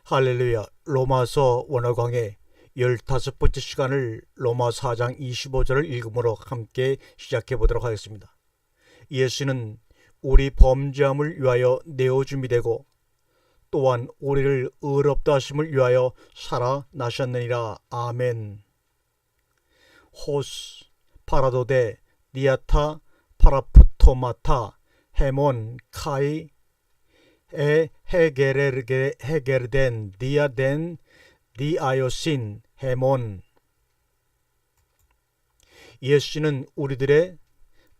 할렐루야. 로마서 원어 강해 15번째 시간을 로마 4장 25절을 읽음으로 함께 시작해 보도록 하겠습니다. 예수는 우리 범죄함을 위하여 내어줌이 되고 또한 우리를 의롭다 하심을 위하여 살아나셨느니라. 아멘. 호스 파라도데 니아타 파라푸토마타 헤몬 카이 에 헤게르된 디아덴 디아요신 헤몬. 예수는 우리들의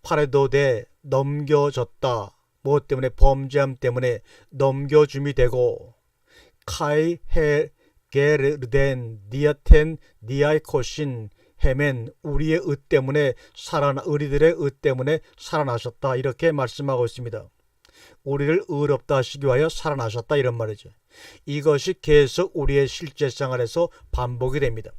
파레도데 넘겨졌다. 무엇 때문에? 범죄함 때문에 넘겨줌이 되고, 카이 헤게르된 디아텐 디아이코신 헤멘, 우리의 의 때문에 우리들의 의 때문에 살아나셨다. 이렇게 말씀하고 있습니다. 우리를 의롭다 하시기 위하여 살아나셨다, 이런 말이죠. 이것이 계속 우리의 실제 생활에서 반복이 됩니다.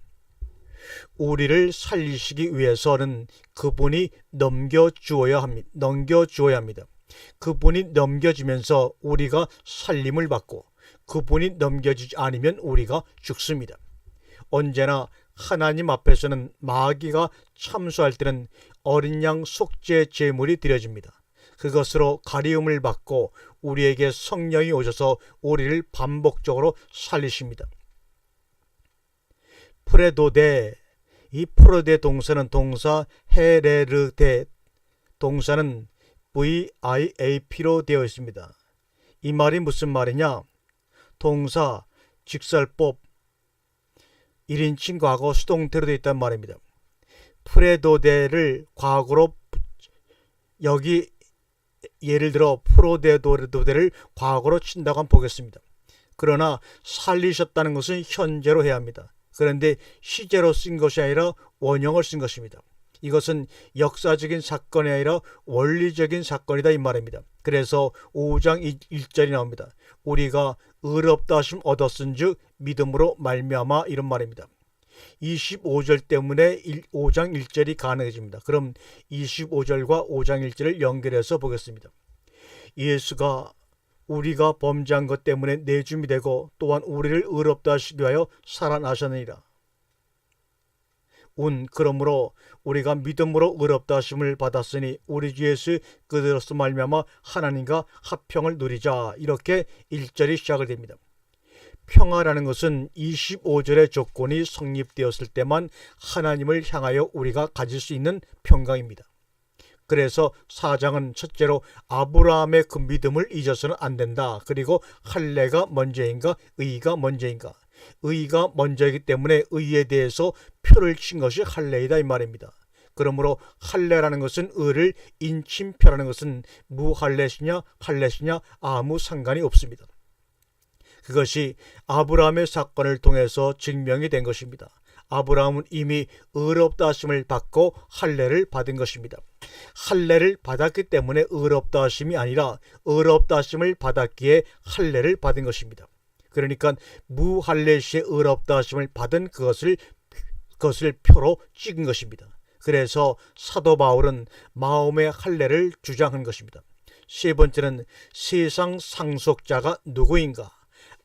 우리를 살리시기 위해서는 그분이 넘겨주어야 합니다. 그분이 넘겨지면서 우리가 살림을 받고, 그분이 넘겨지지 않으면 우리가 죽습니다. 언제나 하나님 앞에서는 마귀가 참수할 때는 어린 양 속죄 제물이 드려집니다. 그것으로 가리움을 받고 우리에게 성령이 오셔서 우리를 반복적으로 살리십니다. 프레도데, 이 프로데 동사는 동사 헤레르데 동사는 VIAP로 되어 있습니다. 이 말이 무슨 말이냐? 동사, 직설법, 1인칭 과거 수동태로 되어 있다는 말입니다. 프레도데를 과거로, 여기 예를 들어 프로데도데를 과거로 친다고 한번 보겠습니다. 그러나 살리셨다는 것은 현재로 해야 합니다. 그런데 시제로 쓴 것이 아니라 원형을 쓴 것입니다. 이것은 역사적인 사건이 아니라 원리적인 사건이다, 이 말입니다. 그래서 5장 1절이 나옵니다. 우리가 의롭다 하심 얻었은 즉 믿음으로 말미암아, 이런 말입니다. 25절 때문에 5장 1절이 가능해집니다. 그럼 25절과 5장 1절을 연결해서 보겠습니다. 예수가 우리가 범죄한 것 때문에 내줌이 되고 또한 우리를 의롭다 하시기 위하여 살아나셨느니라. 그러므로 우리가 믿음으로 의롭다 하심을 받았으니 우리 주 예수 그대로서 말미암아 하나님과 화평을 누리자. 이렇게 1절이 시작을 됩니다. 평화라는 것은 25절의 조건이 성립되었을 때만 하나님을 향하여 우리가 가질 수 있는 평강입니다. 그래서 4장은 첫째로 아브라함의 그 믿음을 잊어서는 안 된다. 그리고 할례가 먼저인가 의가 먼저인가? 의가 먼저이기 때문에 의에 대해서 표를 친 것이 할례이다, 이 말입니다. 그러므로 할례라는 것은 의를, 인침표라는 것은 무할례시냐 할례시냐 아무 상관이 없습니다. 그것이 아브라함의 사건을 통해서 증명이 된 것입니다. 아브라함은 이미 의롭다 하심을 받고 할례를 받은 것입니다. 할례를 받았기 때문에 의롭다 하심이 아니라 의롭다 하심을 받았기에 할례를 받은 것입니다. 그러니까 무할례 시에 의롭다 하심을 받은 그것을 표로 찍은 것입니다. 그래서 사도 바울은 마음의 할례를 주장한 것입니다. 세 번째는 세상 상속자가 누구인가?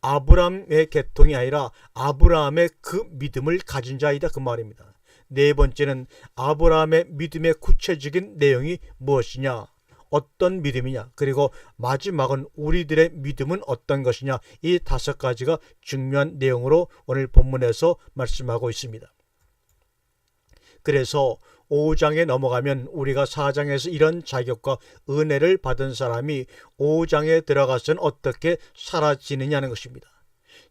아브라함의 계통이 아니라 아브라함의 그 믿음을 가진 자이다, 그 말입니다. 네 번째는 아브라함의 믿음의 구체적인 내용이 무엇이냐, 어떤 믿음이냐, 그리고 마지막은 우리들의 믿음은 어떤 것이냐, 이 5가지가 중요한 내용으로 오늘 본문에서 말씀하고 있습니다. 그래서 5장에 넘어가면 우리가 4장에서 이런 자격과 은혜를 받은 사람이 5장에 들어가서는 어떻게 사라지느냐는 것입니다.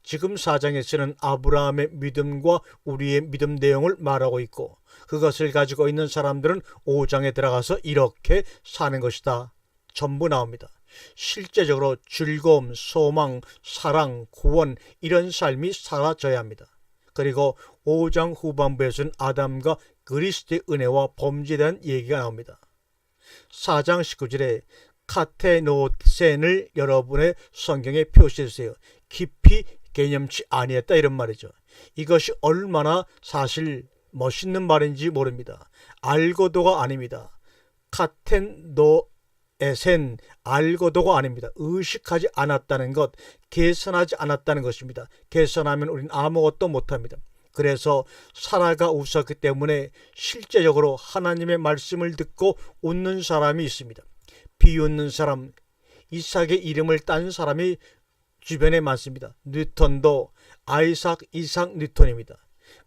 지금 4장에서는 아브라함의 믿음과 우리의 믿음 내용을 말하고 있고, 그것을 가지고 있는 사람들은 5장에 들어가서 이렇게 사는 것이다, 전부 나옵니다. 실제적으로 즐거움, 소망, 사랑, 구원, 이런 삶이 사라져야 합니다. 그리고 5장 후반부에서는 아담과 그리스도의 은혜와 범죄에 대한 얘기가 나옵니다. 4장 19절에 카테노센을 여러분의 성경에 표시해주세요. 깊이 개념치 아니했다, 이런 말이죠. 이것이 얼마나 사실 멋있는 말인지 모릅니다. 알고도가 아닙니다. 카텐노 에센 알고도가 아닙니다. 의식하지 않았다는 것, 계산하지 않았다는 것입니다. 계산하면 우리는 아무것도 못합니다. 그래서 사라가 웃었기 때문에 실제적으로 하나님의 말씀을 듣고 웃는 사람이 있습니다. 비웃는 사람, 이삭의 이름을 딴 사람이 주변에 많습니다. 뉴턴도 아이삭 이삭 뉴턴입니다.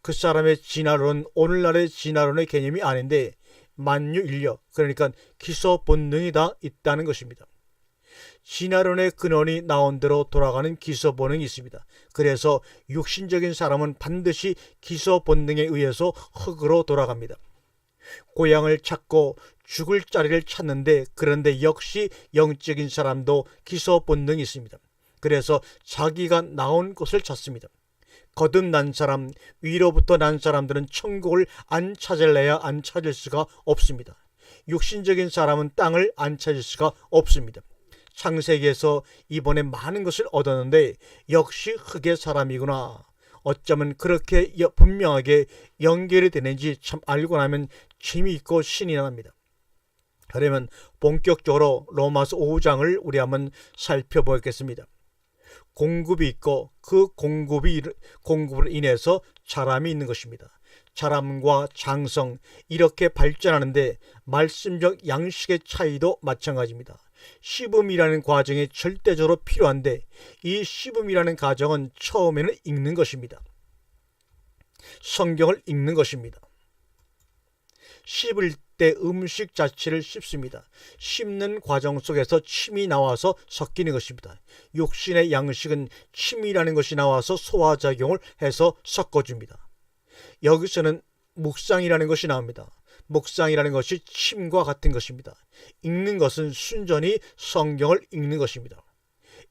그 사람의 진화론은 오늘날의 진화론의 개념이 아닌데 만유인력, 그러니까 기소 본능이 다 있다는 것입니다. 진화론의 근원이 나온 대로 돌아가는 기소 본능이 있습니다. 그래서 육신적인 사람은 반드시 기소 본능에 의해서 흙으로 돌아갑니다. 고향을 찾고 죽을 자리를 찾는데, 그런데 역시 영적인 사람도 기소 본능이 있습니다. 그래서 자기가 나온 곳을 찾습니다. 거듭난 사람, 위로부터 난 사람들은 천국을 안 찾을래야 안 찾을 수가 없습니다. 육신적인 사람은 땅을 안 찾을 수가 없습니다. 창세기에서 이번에 많은 것을 얻었는데 역시 흙의 사람이구나. 어쩌면 그렇게 분명하게 연결이 되는지 참 알고 나면 재미있고 신이 납니다. 그러면 본격적으로 로마서 5장을 우리 한번 살펴보겠습니다. 공급이 있고 그 공급으로 인해서 자람이 있는 것입니다. 자람과 장성, 이렇게 발전하는데 말씀적 양식의 차이도 마찬가지입니다. 씹음이라는 과정이 절대적으로 필요한데 이 씹음이라는 과정은 처음에는 읽는 것입니다. 성경을 읽는 것입니다. 씹을 때 음식 자체를 씹습니다. 씹는 과정 속에서 침이 나와서 섞이는 것입니다. 육신의 양식은 침이라는 것이 나와서 소화작용을 해서 섞어줍니다. 여기서는 묵상이라는 것이 나옵니다. 묵상이라는 것이 침과 같은 것입니다. 읽는 것은 순전히 성경을 읽는 것입니다.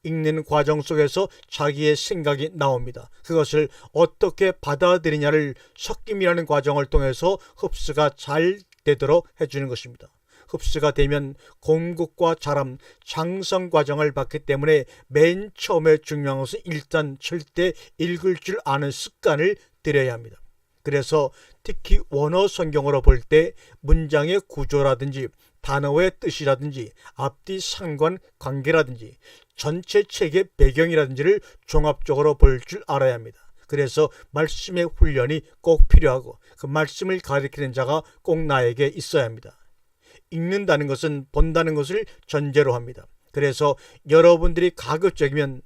읽는 과정 속에서 자기의 생각이 나옵니다. 그것을 어떻게 받아들이냐를 섞임이라는 과정을 통해서 흡수가 잘 되도록 해주는 것입니다. 흡수가 되면 공급과 자람, 장성 과정을 받기 때문에 맨 처음에 중요한 것은 일단 절대 읽을 줄 아는 습관을 들여야 합니다. 그래서 특히 원어 성경으로 볼 때 문장의 구조라든지 단어의 뜻이라든지 앞뒤 상관 관계라든지 전체 책의 배경이라든지를 종합적으로 볼 줄 알아야 합니다. 그래서 말씀의 훈련이 꼭 필요하고 그 말씀을 가리키는 자가 꼭 나에게 있어야 합니다. 읽는다는 것은 본다는 것을 전제로 합니다. 그래서 여러분들이 가급적이면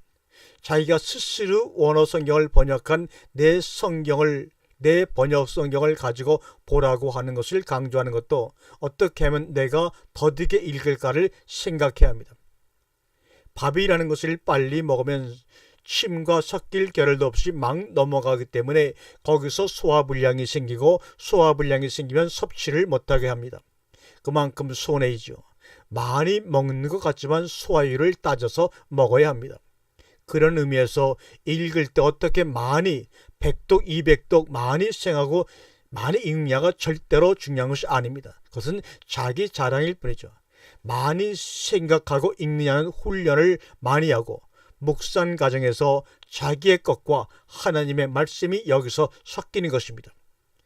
자기가 스스로 원어 성경을 번역한 내 번역 성경을 가지고 보라고 하는 것을 강조하는 것도 어떻게 하면 내가 더디게 읽을까를 생각해야 합니다. 밥이라는 것을 빨리 먹으면 침과 섞일 겨를도 없이 막 넘어가기 때문에 거기서 소화불량이 생기고 소화불량이 생기면 섭취를 못하게 합니다. 그만큼 손해이죠. 많이 먹는 것 같지만 소화율을 따져서 먹어야 합니다. 그런 의미에서 읽을 때 어떻게 많이 100독, 200독 많이 생하고 많이 읽느냐가 절대로 중요한 것이 아닙니다. 그것은 자기 자랑일 뿐이죠. 많이 생각하고 읽느냐는 훈련을 많이 하고 묵상 과정에서 자기의 것과 하나님의 말씀이 여기서 섞이는 것입니다.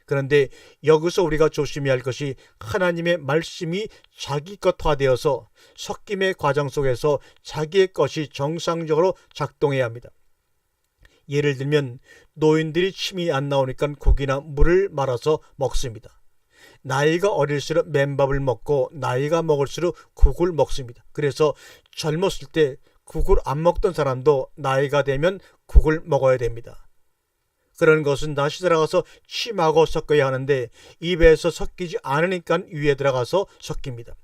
그런데 여기서 우리가 조심해야 할 것이 하나님의 말씀이 자기 것화되어서 섞임의 과정 속에서 자기의 것이 정상적으로 작동해야 합니다. 예를 들면 노인들이 침이 안 나오니까 국이나 물을 말아서 먹습니다. 나이가 어릴수록 맨밥을 먹고 나이가 먹을수록 국을 먹습니다. 그래서 젊었을 때 국을 안 먹던 사람도 나이가 되면 국을 먹어야 됩니다. 그런 것은 다시 들어가서 침하고 섞어야 하는데 입에서 섞이지 않으니까 위에 들어가서 섞입니다.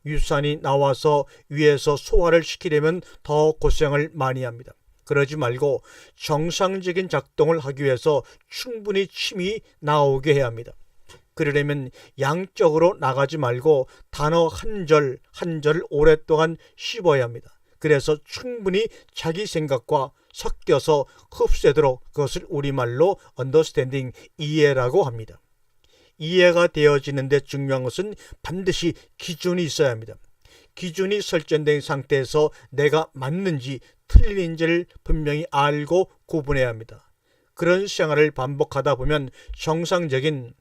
유산이 나와서 위에서 소화를 시키려면 더 고생을 많이 합니다. 그러지 말고 정상적인 작동을 하기 위해서 충분히 침이 나오게 해야 합니다. 그러려면 양적으로 나가지 말고 단어 한 절 한 절을 오랫동안 씹어야 합니다. 그래서 충분히 자기 생각과 섞여서 흡수되도록 그것을 우리말로 언더스탠딩, 이해라고 합니다. 이해가 되어지는데 중요한 것은 반드시 기준이 있어야 합니다. 기준이 설정된 상태에서 내가 맞는지 틀린지를 분명히 알고 구분해야 합니다. 그런 생활을 반복하다 보면 정상적인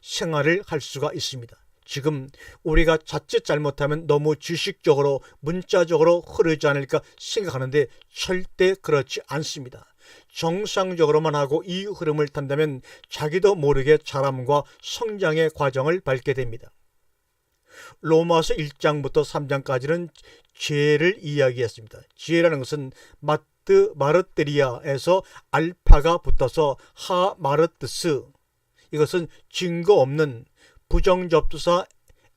생활을 할 수가 있습니다. 지금 우리가 자칫 잘못하면 너무 지식적으로 문자적으로 흐르지 않을까 생각하는데 절대 그렇지 않습니다. 정상적으로만 하고 이 흐름을 탄다면 자기도 모르게 자람과 성장의 과정을 밟게 됩니다. 로마서 1장부터 3장까지는 죄를 이야기했습니다. 죄라는 것은 마르테리아에서 알파가 붙어서 하마르트스, 이것은 증거 없는 부정접두사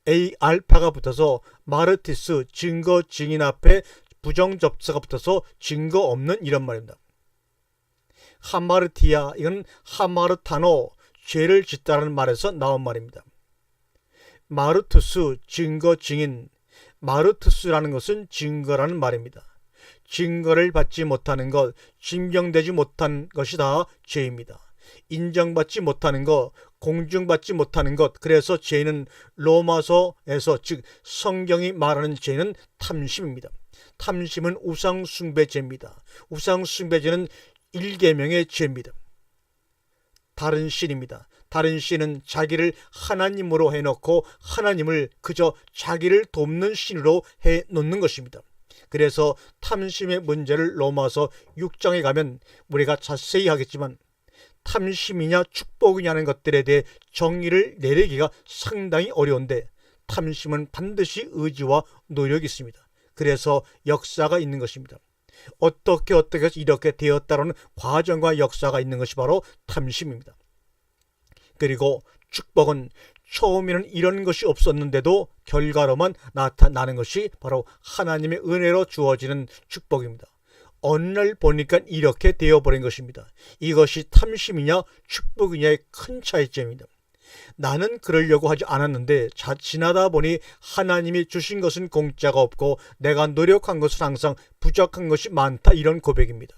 A 알파가 붙어서 마르티스, 증거 증인 앞에 부정접두사가 붙어서 증거 없는 이런 말입니다. 하마르티아, 이건 하마르타노, 죄를 짓다라는 말에서 나온 말입니다. 마르투스, 증거 증인, 마르투스라는 것은 증거라는 말입니다. 증거를 받지 못하는 것, 증명되지 못한 것이 다 죄입니다. 인정받지 못하는 것, 공중받지 못하는 것, 그래서 죄는 로마서에서, 즉 성경이 말하는 죄는 탐심입니다. 탐심은 우상숭배죄입니다. 우상숭배죄는 1계명의 죄입니다. 다른 신입니다. 다른 신은 자기를 하나님으로 해놓고 하나님을 그저 자기를 돕는 신으로 해놓는 것입니다. 그래서 탐심의 문제를 로마서 6장에 가면 우리가 자세히 하겠지만 탐심이냐 축복이냐는 것들에 대해 정의를 내리기가 상당히 어려운데 탐심은 반드시 의지와 노력이 있습니다. 그래서 역사가 있는 것입니다. 어떻게 해서 이렇게 되었다라는 과정과 역사가 있는 것이 바로 탐심입니다. 그리고 축복은 처음에는 이런 것이 없었는데도 결과로만 나타나는 것이 바로 하나님의 은혜로 주어지는 축복입니다. 어느 날 보니까 이렇게 되어버린 것입니다. 이것이 탐심이냐 축복이냐의 큰 차이점입니다. 나는 그러려고 하지 않았는데 지나다 보니 하나님이 주신 것은 공짜가 없고 내가 노력한 것은 항상 부족한 것이 많다, 이런 고백입니다.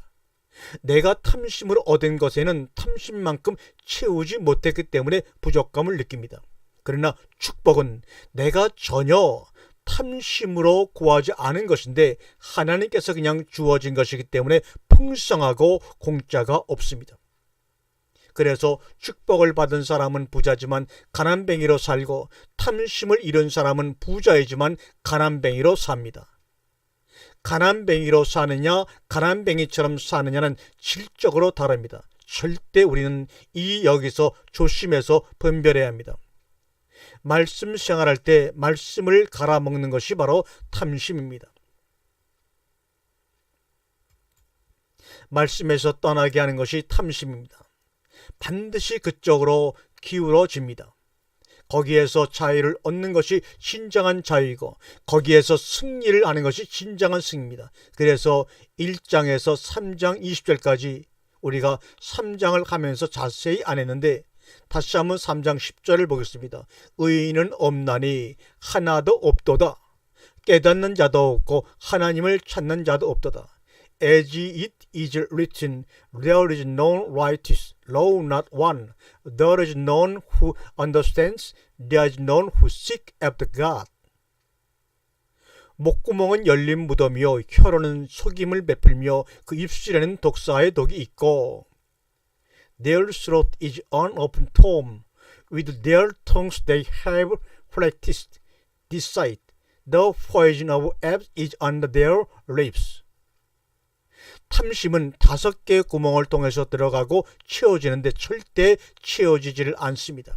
내가 탐심으로 얻은 것에는 탐심만큼 채우지 못했기 때문에 부족감을 느낍니다. 그러나 축복은 내가 전혀 탐심으로 구하지 않은 것인데 하나님께서 그냥 주어진 것이기 때문에 풍성하고 공짜가 없습니다. 그래서 축복을 받은 사람은 부자지만 가난뱅이로 살고 탐심을 잃은 사람은 부자이지만 가난뱅이로 삽니다. 가난뱅이로 사느냐 가난뱅이처럼 사느냐는 질적으로 다릅니다. 절대 우리는 여기서 조심해서 분별해야 합니다. 말씀 생활할 때 말씀을 갈아먹는 것이 바로 탐심입니다. 말씀에서 떠나게 하는 것이 탐심입니다. 반드시 그쪽으로 기울어집니다. 거기에서 자유를 얻는 것이 진정한 자유이고 거기에서 승리를 하는 것이 진정한 승리입니다. 그래서 1장에서 3장 20절까지 우리가 3장을 하면서 자세히 안 했는데 다시 한번 3장 10절을 보겠습니다. 의인은 없나니 하나도 없도다. 깨닫는 자도 없고 하나님을 찾는 자도 없도다. As it is written, there is no righteous, no not one. There is none who understands, there is none who seek after God. 목구멍은 열린 무덤이요 혀로는 속임을 베풀며 그 입술에는 독사의 독이 있고 Their throat is an open tomb. With their tongues they have practiced deceit. The poison of apes is under their lips. 탐심은 5개의 구멍을 통해서 들어가고 채워지는데 절대 채워지지를 않습니다.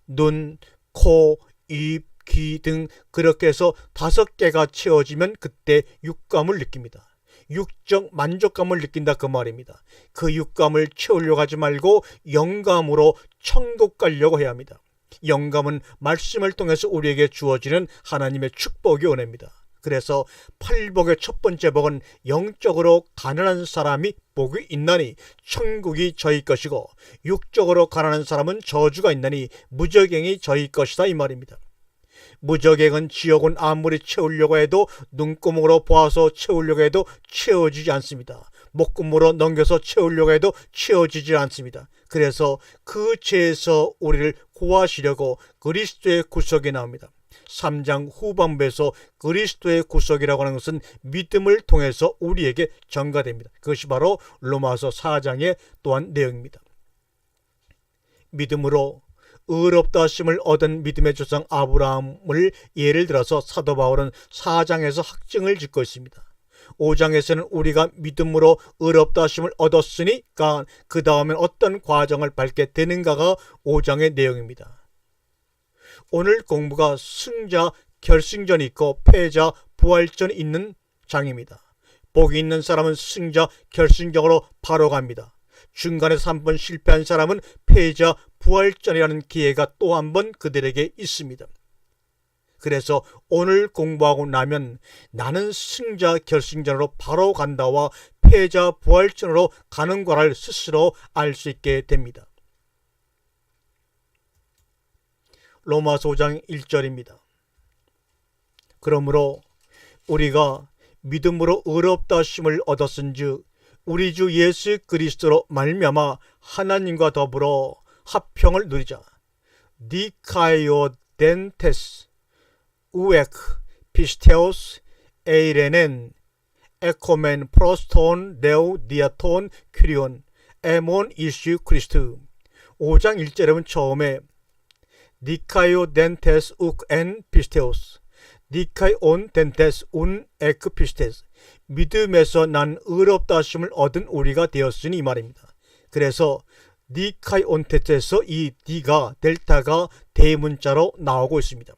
눈, 코, 입, 귀 등 그렇게 해서 5개가 채워지면 그때 육감을 느낍니다. 육적 만족감을 느낀다, 그 말입니다. 그 육감을 채우려고 하지 말고 영감으로 천국 가려고 해야 합니다. 영감은 말씀을 통해서 우리에게 주어지는 하나님의 축복이 은혜입니다. 그래서 팔복의 첫 번째 복은 영적으로 가난한 사람이 복이 있나니 천국이 저희 것이고 육적으로 가난한 사람은 저주가 있나니 무적행이 저희 것이다, 이 말입니다. 무적행은 지옥은 아무리 채우려고 해도 눈구멍으로 보아서 채우려고 해도 채워지지 않습니다. 목구멍으로 넘겨서 채우려고 해도 채워지지 않습니다. 그래서 그 죄에서 우리를 구하시려고 그리스도의 구속이 나옵니다. 3장 후반부에서 그리스도의 구속이라고 하는 것은 믿음을 통해서 우리에게 전가됩니다. 그것이 바로 로마서 4장의 또한 내용입니다. 믿음으로 의롭다 하심을 얻은 믿음의 조상 아브라함을 예를 들어서 사도 바울은 4장에서 학증을 짓고 있습니다. 5장에서는 우리가 믿음으로 의롭다 하심을 얻었으니까 그 다음엔 어떤 과정을 밟게 되는가가 5장의 내용입니다. 오늘 공부가 승자 결승전이 있고 패자 부활전이 있는 장입니다. 복이 있는 사람은 승자 결승전으로 바로 갑니다. 중간에서 한 번 실패한 사람은 패자 부활전이라는 기회가 또 한 번 그들에게 있습니다. 그래서 오늘 공부하고 나면 나는 승자 결승전으로 바로 간다와 패자 부활전으로 가는 거를 스스로 알 수 있게 됩니다. 로마서 5장 1절입니다. 그러므로 우리가 믿음으로 의롭다 하심을 얻었은즉 우리 주 예수 그리스도로 말미암아 하나님과 더불어 화평을 누리자. 디카이오덴테스 우에크 피스테오스 에이레넨 에코멘 프로스톤 네오 디아톤 큐리온 에몬 이슈 크리스트. 5장 1절에 보면 처음에 니카이오덴테스 욱엔 피스테오스 니카이온 덴테스 운 에크 피스테스. 믿음에서 난 의롭다 하심을 얻은 우리가 되었으니 이 말입니다. 그래서 니카이온 덴테스에서 이 D가 델타가 대문자로 나오고 있습니다.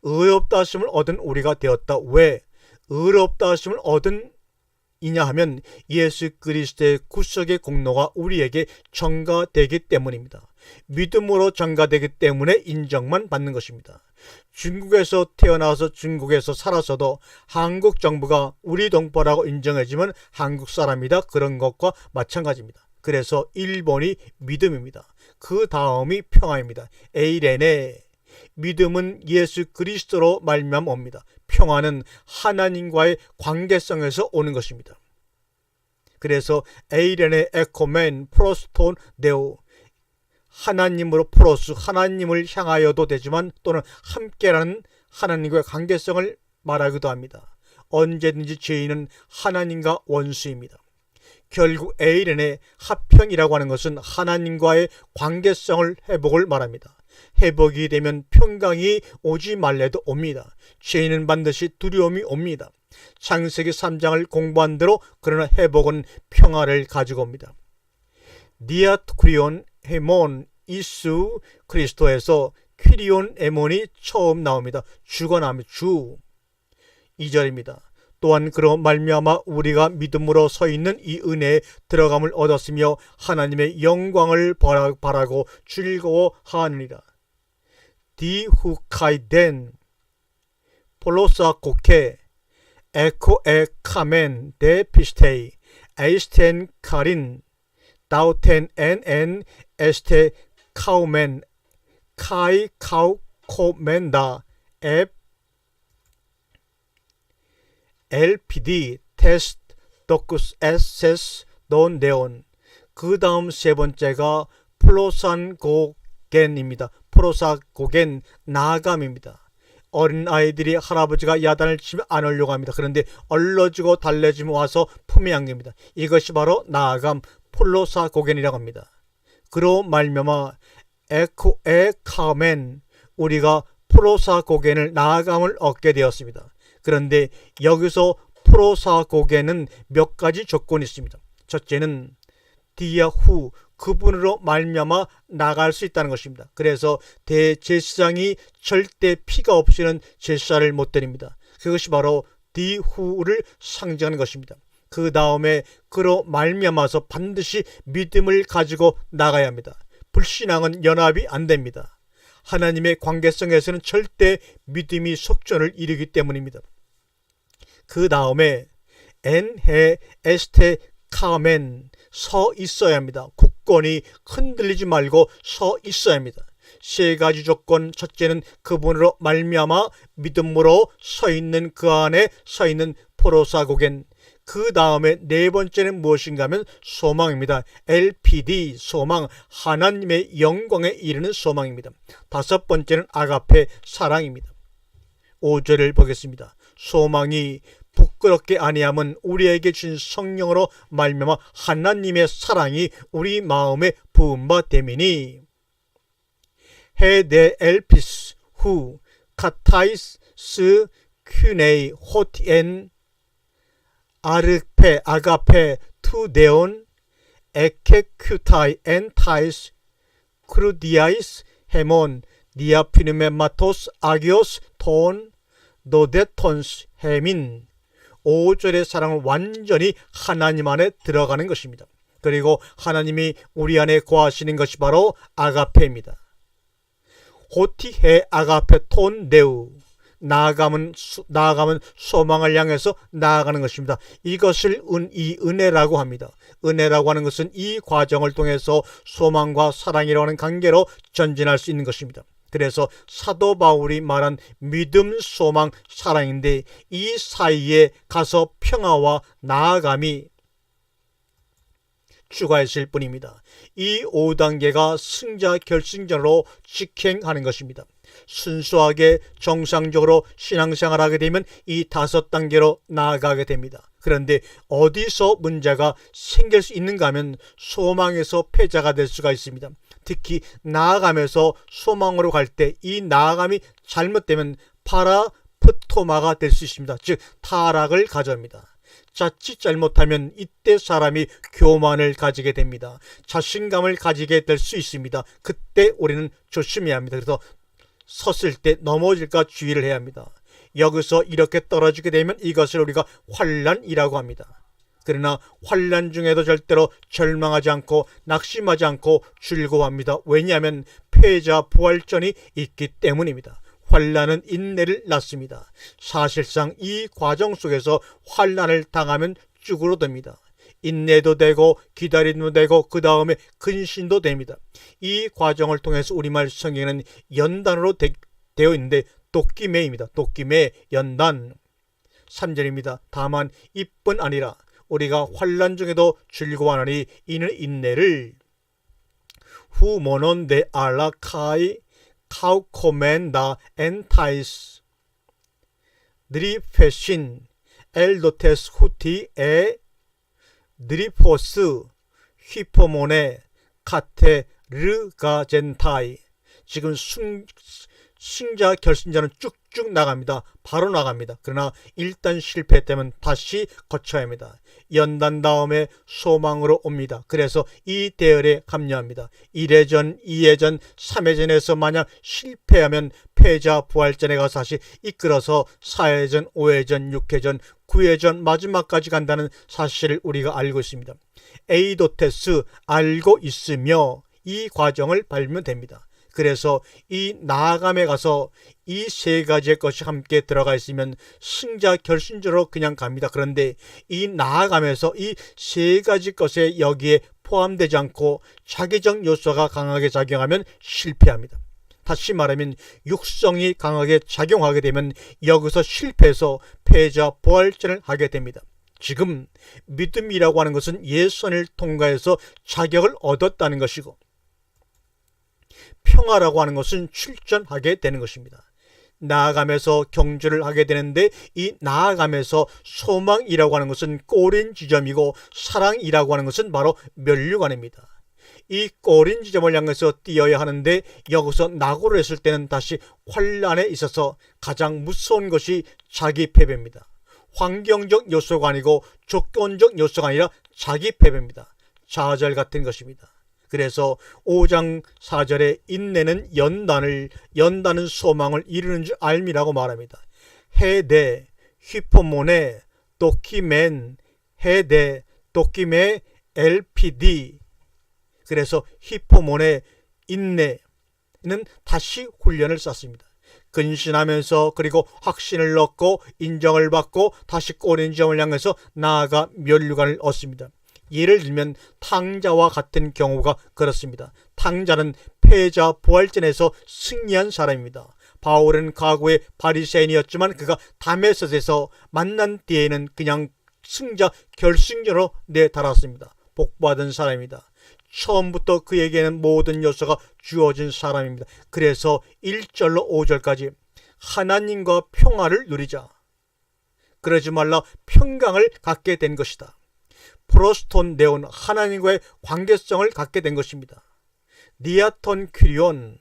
의롭다 하심을 얻은 우리가 되었다. 왜 의롭다 하심을 얻은 이냐 하면 예수 그리스도의 구속의 공로가 우리에게 전가되기 때문입니다. 믿음으로 전가되기 때문에 인정만 받는 것입니다. 중국에서 태어나서 중국에서 살아서도 한국 정부가 우리 동포라고 인정해주면 한국 사람이다, 그런 것과 마찬가지입니다. 그래서 1번이 믿음입니다. 그 다음이 평화입니다. 에이레네. 믿음은 예수 그리스도로 말미암아 옵니다. 평화는 하나님과의 관계성에서 오는 것입니다. 그래서 에이레네 에코멘 프로스톤 네오. 하나님으로 프로스, 하나님을 향하여도 되지만 또는 함께라는 하나님과의 관계성을 말하기도 합니다. 언제든지 죄인은 하나님과 원수입니다. 결국 에이렌의 화평이라고 하는 것은 하나님과의 관계성을 회복을 말합니다. 회복이 되면 평강이 오지 말래도 옵니다. 죄인은 반드시 두려움이 옵니다. 창세기 3장을 공부한 대로 그러나 회복은 평화를 가지고 옵니다. 니아트쿠리온 헤몬 이수 그리스도에서 퀴리온 에몬이 처음 나옵니다. 주가 나오면 주. 2절입니다. 또한 그로 말미암아 우리가 믿음으로 서 있는 이 은혜에 들어감을 얻었으며 하나님의 영광을 바라고 즐거워하느니라. 디후카이덴 폴로사코케 에코에 카멘 데 피스테이 에이스텐 카린 다우텐 엔엔 에스테 카우멘 카이 카우코멘다 에 LPD 테스트 도쿠스 에세스 논 네온. 그 다음 세 번째가 플로산고겐입니다. 플로사고겐 나감입니다. 어린 아이들이 할아버지가 야단을 치면 안 오려고 합니다. 그런데 얼러지고 달래지면 와서 품에 안깁니다. 이것이 바로 나감 플로사고겐이라고 합니다. 그로 말미암아 에코에 카멘 우리가 플로사고겐을 나감을 얻게 되었습니다. 그런데 여기서 프로사고겐은 몇 가지 조건이 있습니다. 첫째는 디야후 그분으로 말미암아 나갈 수 있다는 것입니다. 그래서 대제사장이 절대 피가 없이는 제사를 못 드립니다. 그것이 바로 디후를 상징하는 것입니다. 그 다음에 그로 말미암아서 반드시 믿음을 가지고 나가야 합니다. 불신앙은 연합이 안 됩니다. 하나님의 관계성에서는 절대 믿음이 속전을 이루기 때문입니다. 그 다음에 엔헤 에스테 카멘 서 있어야 합니다. 굳건히 흔들리지 말고 서 있어야 합니다. 세 가지 조건. 첫째는 그분으로 말미암아 믿음으로 서 있는 그 안에 서 있는 포로사고겐. 그 다음에 네 번째는 무엇인가 하면 소망입니다. LPD 소망, 하나님의 영광에 이르는 소망입니다. 다섯 번째는 아가페 사랑입니다. 5절을 보겠습니다. 소망이 부끄럽게 아니함은 우리에게 주신 성령으로 말미암아 하나님의 사랑이 우리 마음에 부은 바 됨이니. 헤데 엘피스 후 카타이스 큐네이 호티엔 아르페 아가페 투데온 에케큐타이 엔타이스 크루디아이스 헤몬 니아피누메마토스 아기오스 톤 노데톤스 헤민. 5절의 사랑은 완전히 하나님 안에 들어가는 것입니다. 그리고 하나님이 우리 안에 거하시는 것이 바로 아가페입니다. 호티헤 아가페 톤 네우. 나아가면 소망을 향해서 나아가는 것입니다. 이것을 이 은혜라고 합니다. 은혜라고 하는 것은 이 과정을 통해서 소망과 사랑이라고 하는 관계로 전진할 수 있는 것입니다. 그래서 사도 바울이 말한 믿음, 소망, 사랑인데 이 사이에 가서 평화와 나아감이 추가했을 뿐입니다. 이 5단계가 승자 결승전으로 직행하는 것입니다. 순수하게 정상적으로 신앙생활하게 되면 이 5단계로 나아가게 됩니다. 그런데 어디서 문제가 생길 수 있는가 하면 소망에서 패자가 될 수가 있습니다. 특히 나아가면서 소망으로 갈 때 이 나아감이 잘못되면 파라프토마가 될 수 있습니다. 즉 타락을 가져옵니다. 자칫 잘못하면 이때 사람이 교만을 가지게 됩니다. 자신감을 가지게 될 수 있습니다. 그때 우리는 조심해야 합니다. 그래서 섰을 때 넘어질까 주의를 해야 합니다. 여기서 이렇게 떨어지게 되면 이것을 우리가 환난이라고 합니다. 그러나 환난 중에도 절대로 절망하지 않고 낙심하지 않고 즐거워합니다. 왜냐하면 패자 부활전이 있기 때문입니다. 환난은 인내를 낳습니다. 사실상 이 과정 속에서 환난을 당하면 쭈그러듭니다. 인내도 되고 기다림도 되고 그 다음에 근신도 됩니다. 이 과정을 통해서 우리말 성경에는 연단으로 되어 있는데 도끼매입니다. 도끼매 연단 3절입니다. 다만 이뿐 아니라 우리가 환난 중에도 즐거워하니 이는 인내를 후모논데 알라카이 카우코멘다 엔타이스 드리페신 엘도테스 후티 에 드리포스 휘포모네 카테 르가젠타이. 지금 승자 결승자는 쭉쭉 나갑니다. 바로 나갑니다. 그러나 일단 실패했다면 다시 거쳐야 합니다. 연단 다음에 소망으로 옵니다. 그래서 이 대열에 합류합니다. 1회전, 2회전, 3회전에서 만약 실패하면 패자 부활전에 가서 다시 이끌어서 4회전, 5회전, 6회전, 9회전 마지막까지 간다는 사실을 우리가 알고 있습니다. 에이도테스 알고 있으며 이 과정을 밟으면 됩니다. 그래서 이 나아감에 가서 이 3가지의 것이 함께 들어가 있으면 승자 결승전으로 그냥 갑니다. 그런데 이 나아감에서 이 3가지 것에 여기에 포함되지 않고 자기적 요소가 강하게 작용하면 실패합니다. 다시 말하면 육성이 강하게 작용하게 되면 여기서 실패해서 패자 부활전을 하게 됩니다. 지금 믿음이라고 하는 것은 예선을 통과해서 자격을 얻었다는 것이고 평화라고 하는 것은 출전하게 되는 것입니다. 나아가면서 경주를 하게 되는데 이 나아가면서 소망이라고 하는 것은 꼬린 지점이고 사랑이라고 하는 것은 바로 면류관입니다. 이 꼬린 지점을 향해서 뛰어야 하는데 여기서 낙오를 했을 때는 다시 환난에 있어서 가장 무서운 것이 자기 패배입니다. 환경적 요소가 아니고 조건적 요소가 아니라 자기 패배입니다. 좌절 같은 것입니다. 그래서 5장 4절에 인내는 연단은 소망을 이루는 줄 알미라고 말합니다. 헤데 휘포모네 도키멘 헤데 도키메 LPD. 그래서 휘포모네 인내는 다시 훈련을 쌓습니다. 근신하면서 그리고 확신을 얻고 인정을 받고 다시 꼬린 점을 향해서 나아가 면류관을 얻습니다. 예를 들면 탕자와 같은 경우가 그렇습니다. 탕자는 패자 부활전에서 승리한 사람입니다. 바울은 과거에 바리새인이었지만 그가 다메섹에서 만난 뒤에는 그냥 승자 결승전으로 내달았습니다. 복받은 사람입니다. 처음부터 그에게는 모든 요소가 주어진 사람입니다. 그래서 1절로 5절까지 하나님과 평화를 누리자. 그러지 말라 평강을 갖게 된 것이다. 프로스톤 네온 하나님과의 관계성을 갖게 된 것입니다. 니아톤 큐리온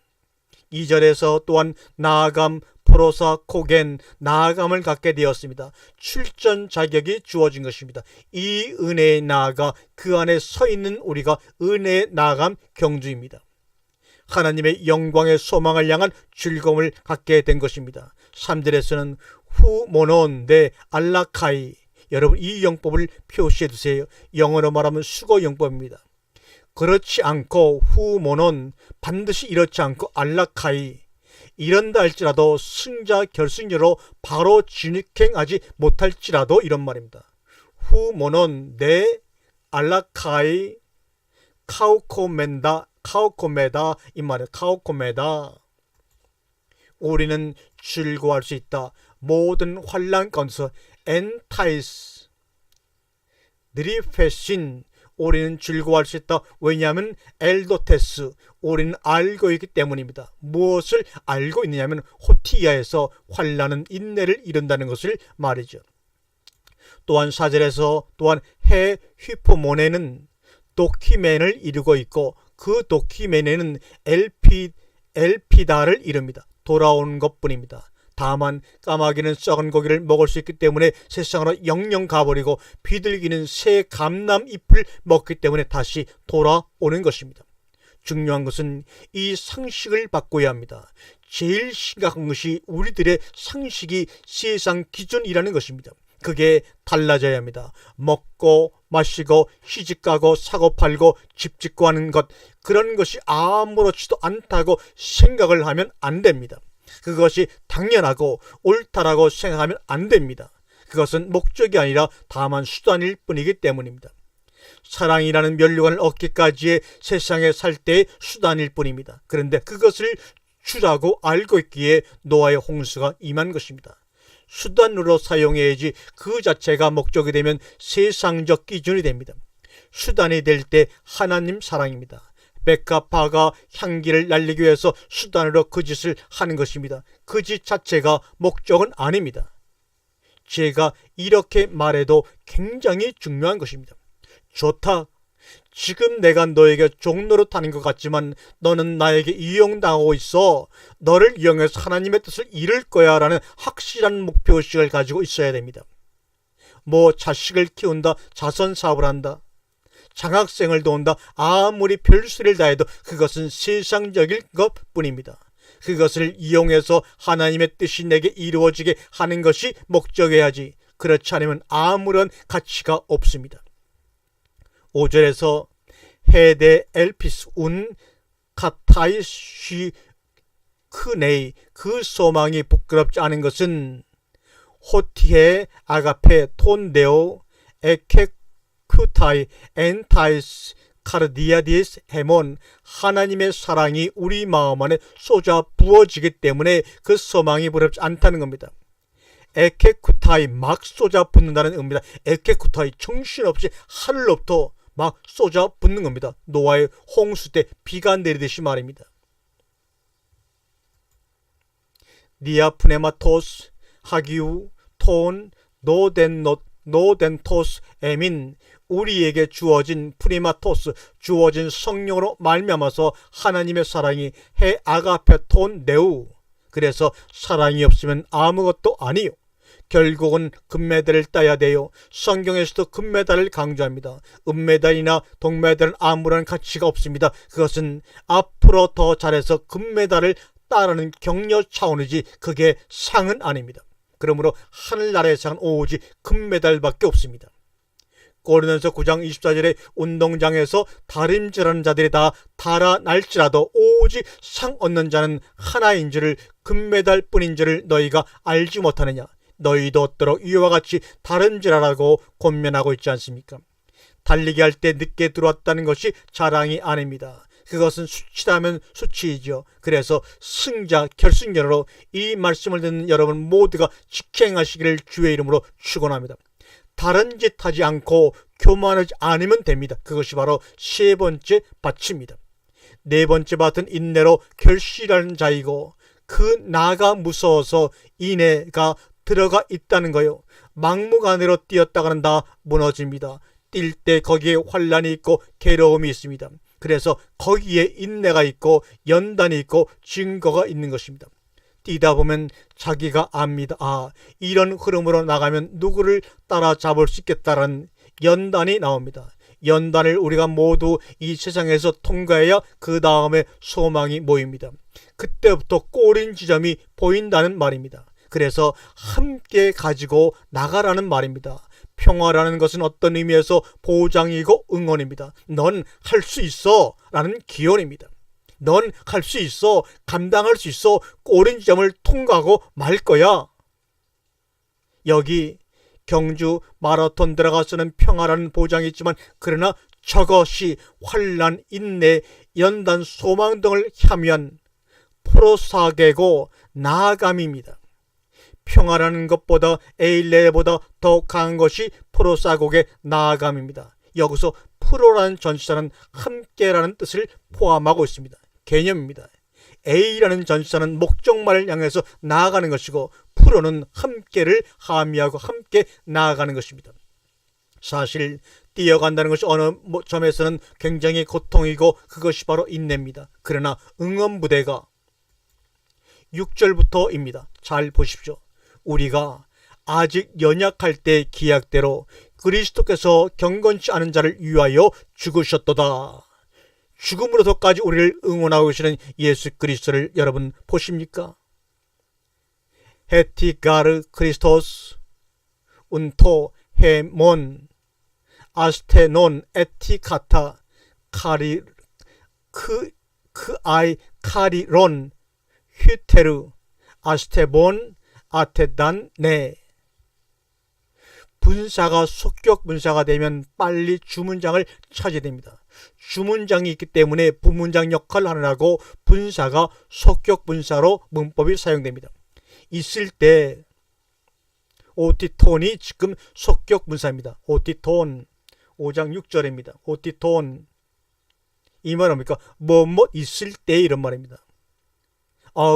2절에서 또한 나아감, 포로사, 코겐, 나아감을 갖게 되었습니다. 출전 자격이 주어진 것입니다. 이 은혜의 나아가 그 안에 서 있는 우리가 은혜의 나아감 경주입니다. 하나님의 영광의 소망을 향한 즐거움을 갖게 된 것입니다. 3절에서는 후모논 데 알라카이, 여러분 이 영법을 표시해 두세요. 영어로 말하면 수거 영법입니다. 그렇지 않고 후모논, 반드시 이렇지 않고 알라카이, 이런다 할지라도 승자 결승전으로 바로 진행하지 못할지라도, 이런 말입니다. 후모논 네 알라카이 카우코메다 이 말이에요. 카우코메다. 우리는 즐거워할 수 있다. 모든 환난 가운데서 엔타이스 느리페신, 우리는 즐거워할 수 있다. 왜냐하면 엘도테스, 우리는 알고 있기 때문입니다. 무엇을 알고 있느냐면 호티야에서 환난은 인내를 이룬다는 것을 말이죠. 또한 4절에서 또한 해 휘포모네는 도키멘을 이루고 있고 그 도키멘에는 엘피다를 이룹니다. 돌아오는 것뿐입니다. 다만 까마귀는 썩은 고기를 먹을 수 있기 때문에 세상으로 영영 가버리고 비둘기는 새 감람잎을 먹기 때문에 다시 돌아오는 것입니다. 중요한 것은 이 상식을 바꿔야 합니다. 제일 심각한 것이 우리들의 상식이 세상 기준이라는 것입니다. 그게 달라져야 합니다. 먹고 마시고 시집가고 사고 팔고 집 짓고 하는 것, 그런 것이 아무렇지도 않다고 생각을 하면 안 됩니다. 그것이 당연하고 옳다라고 생각하면 안 됩니다. 그것은 목적이 아니라 다만 수단일 뿐이기 때문입니다. 사랑이라는 면류관을 얻기까지의 세상에 살 때의 수단일 뿐입니다. 그런데 그것을 주라고 알고 있기에 노아의 홍수가 임한 것입니다. 수단으로 사용해야지 그 자체가 목적이 되면 세상적 기준이 됩니다. 수단이 될 때 하나님 사랑입니다. 백합화가 향기를 날리기 위해서 수단으로 그 짓을 하는 것입니다. 그 짓 자체가 목적은 아닙니다. 제가 이렇게 말해도 굉장히 중요한 것입니다. 좋다. 지금 내가 너에게 종노릇하는 것 같지만 너는 나에게 이용당하고 있어. 너를 이용해서 하나님의 뜻을 이룰 거야 라는 확실한 목표의식을 가지고 있어야 됩니다. 뭐 자식을 키운다, 자선사업을 한다, 장학생을 도운다, 아무리 별수를 다해도 그것은 세상적인 것뿐입니다. 그것을 이용해서 하나님의 뜻이 내게 이루어지게 하는 것이 목적이어야지, 그렇지 않으면 아무런 가치가 없습니다. 5절에서 헤데 엘피스 운 카타이시 크네이, 그 소망이 부끄럽지 않은 것은 호티헤 아가페 톤데오 에케쿠타이 엔타이스 카르디아디스 헤몬, 하나님의 사랑이 우리 마음 안에 쏟아 부어지기 때문에 그 소망이 부끄럽지 않다는 겁니다. 에케쿠타이, 막 쏟아 붓는다는 의미입니다. 에케쿠타이, 정신없이 하늘로부터 막 쏟아 붓는 겁니다. 노아의 홍수 때 비가 내리듯이 말입니다. 니아프네마토스 하기우 톤 노덴토스 에민, 우리에게 주어진 프리마토스, 주어진 성령으로 말미암아서 하나님의 사랑이 해 아가페톤 네우, 그래서 사랑이 없으면 아무것도 아니요. 결국은 금메달을 따야 돼요. 성경에서도 금메달을 강조합니다. 은메달이나 동메달은 아무런 가치가 없습니다. 그것은 앞으로 더 잘해서 금메달을 따르는 격려 차원이지 그게 상은 아닙니다. 그러므로 하늘나라의 상은 오직 금메달밖에 없습니다. 고린도전서 9장 24절에 운동장에서 다림질하는 자들이 다 달아날지라도 오직 상 얻는 자는 하나인 줄을, 금메달 뿐인 줄을 너희가 알지 못하느냐. 너희도 얻도록 이와 같이 다름질하라고 권면하고 있지 않습니까? 달리기 할 때 늦게 들어왔다는 것이 자랑이 아닙니다. 그것은 수치라면 수치이죠. 그래서 승자 결승전으로 이 말씀을 듣는 여러분 모두가 직행하시기를 주의 이름으로 축원합니다. 다른 짓 하지 않고 교만하지 않으면 됩니다. 그것이 바로 세 번째 밭입니다. 네 번째 밭은 인내로 결실하는 자이고, 그 나가 무서워서 인내가 들어가 있다는 거요. 막무가내로 뛰었다가는 다 무너집니다. 뛸 때 거기에 환란이 있고 괴로움이 있습니다. 그래서 거기에 인내가 있고 연단이 있고 증거가 있는 것입니다. 뛰다 보면 자기가 압니다. 이런 흐름으로 나가면 누구를 따라잡을 수 있겠다라는 연단이 나옵니다. 연단을 우리가 모두 이 세상에서 통과해야 그 다음에 소망이 모입니다. 그때부터 꼬린 지점이 보인다는 말입니다. 그래서 함께 가지고 나가라는 말입니다. 평화라는 것은 어떤 의미에서 보장이고 응원입니다. 넌 할 수 있어 라는 기원입니다. 넌 할 수 있어, 감당할 수 있어, 꼬린 지점을 통과하고 말 거야. 여기 경주 마라톤 들어가서는 평화라는 보장이 있지만 그러나 저것이 환난, 인내, 연단, 소망 등을 향한 프로사계고 나아감입니다. 평화라는 것보다 에일레보다 더 강한 것이 프로사곡의 나아감입니다. 여기서 프로라는 전치사는 함께라는 뜻을 포함하고 있습니다. 개념입니다. A라는 전치사는 목적말을 향해서 나아가는 것이고 프로는 함께를 함의하고 함께 나아가는 것입니다. 사실 뛰어간다는 것이 어느 점에서는 굉장히 고통이고 그것이 바로 인내입니다. 그러나 응원부대가 6절부터입니다. 잘 보십시오. 우리가 아직 연약할 때 기약대로 그리스도께서 경건치 않은 자를 위하여 죽으셨도다. 죽음으로서까지 우리를 응원하고 계시는 예수 그리스도를 여러분 보십니까? 헤티가르 크리스토스 운토 헤몬 아스테논 에티카타 카리 크아이 카리론 휴테르 아스테본 아테단 네. 분사가 속격 분사가 되면 빨리 주문장을 찾아야 됩니다. 주문장이 있기 때문에 부문장 역할을 하느라고 분사가 속격 분사로 문법이 사용됩니다. 있을 때 오티톤이 지금 속격 분사입니다. 오티톤 5장 6절입니다. 오티톤 이 말은 뭡니까? 뭐뭐 있을 때 이런 말입니다.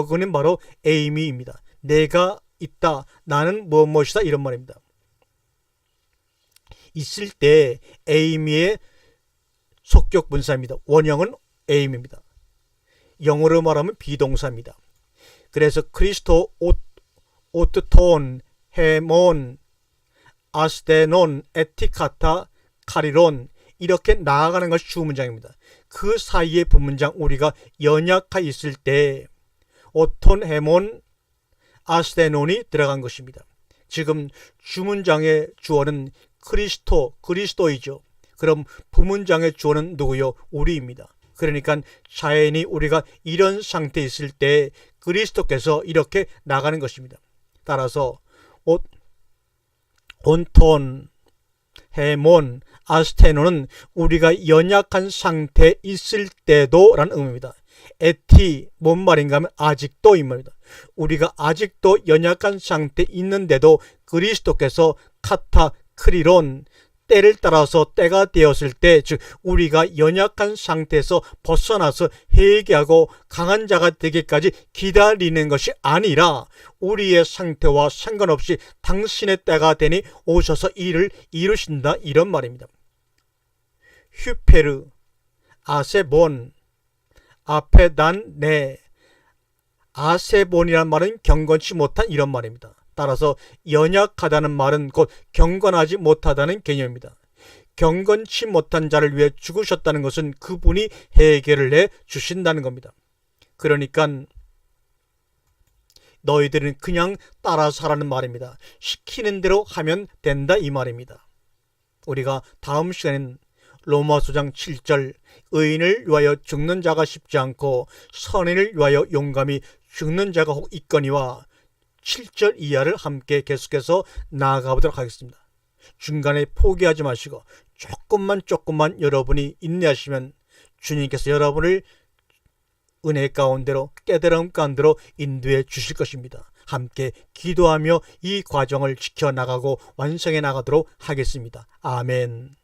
그는 바로 에이미입니다. 내가 있다. 나는 무엇이다 이런 말입니다. 있을 때 에이미의 속격 분사입니다. 원형은 에임입니다. 영어로 말하면 비동사입니다. 그래서 크리스토 오트톤 헤몬 아스테논 에티카타 카리론 이렇게 나아가는 것이 주문장입니다. 그 사이에 부문장 우리가 연약하 있을 때 오톤 헤몬 아스테논이 들어간 것입니다. 지금 주문장의 주어는 그리스도이죠. 그럼 부문장의 주어는 누구요? 우리입니다. 그러니까 자연히 우리가 이런 상태에 있을 때 그리스도께서 이렇게 나가는 것입니다. 따라서 온톤, 헤몬, 아스테노는 우리가 연약한 상태에 있을 때도 라는 의미입니다. 에티, 뭔 말인가 하면 아직도 이 말입니다. 우리가 아직도 연약한 상태에 있는데도 그리스도께서 카타, 크리론, 때를 따라서 때가 되었을 때, 즉 우리가 연약한 상태에서 벗어나서 회개하고 강한 자가 되기까지 기다리는 것이 아니라 우리의 상태와 상관없이 당신의 때가 되니 오셔서 일을 이루신다 이런 말입니다. 휴페르, 아세본, 아페단 네. 아세본이라는 말은 경건치 못한 이런 말입니다. 따라서 연약하다는 말은 곧 경건하지 못하다는 개념입니다. 경건치 못한 자를 위해 죽으셨다는 것은 그분이 해결을 해 주신다는 겁니다. 그러니까 너희들은 그냥 따라서 하라는 말입니다. 시키는 대로 하면 된다 이 말입니다. 우리가 다음 시간엔 로마서 장 7절 의인을 위하여 죽는 자가 쉽지 않고 선인을 위하여 용감히 죽는 자가 혹 있거니와 7절 이하를 함께 계속해서 나아가보도록 하겠습니다. 중간에 포기하지 마시고 조금만 여러분이 인내하시면 주님께서 여러분을 은혜 가운데로 깨달음 가운데로 인도해 주실 것입니다. 함께 기도하며 이 과정을 지켜나가고 완성해 나가도록 하겠습니다. 아멘.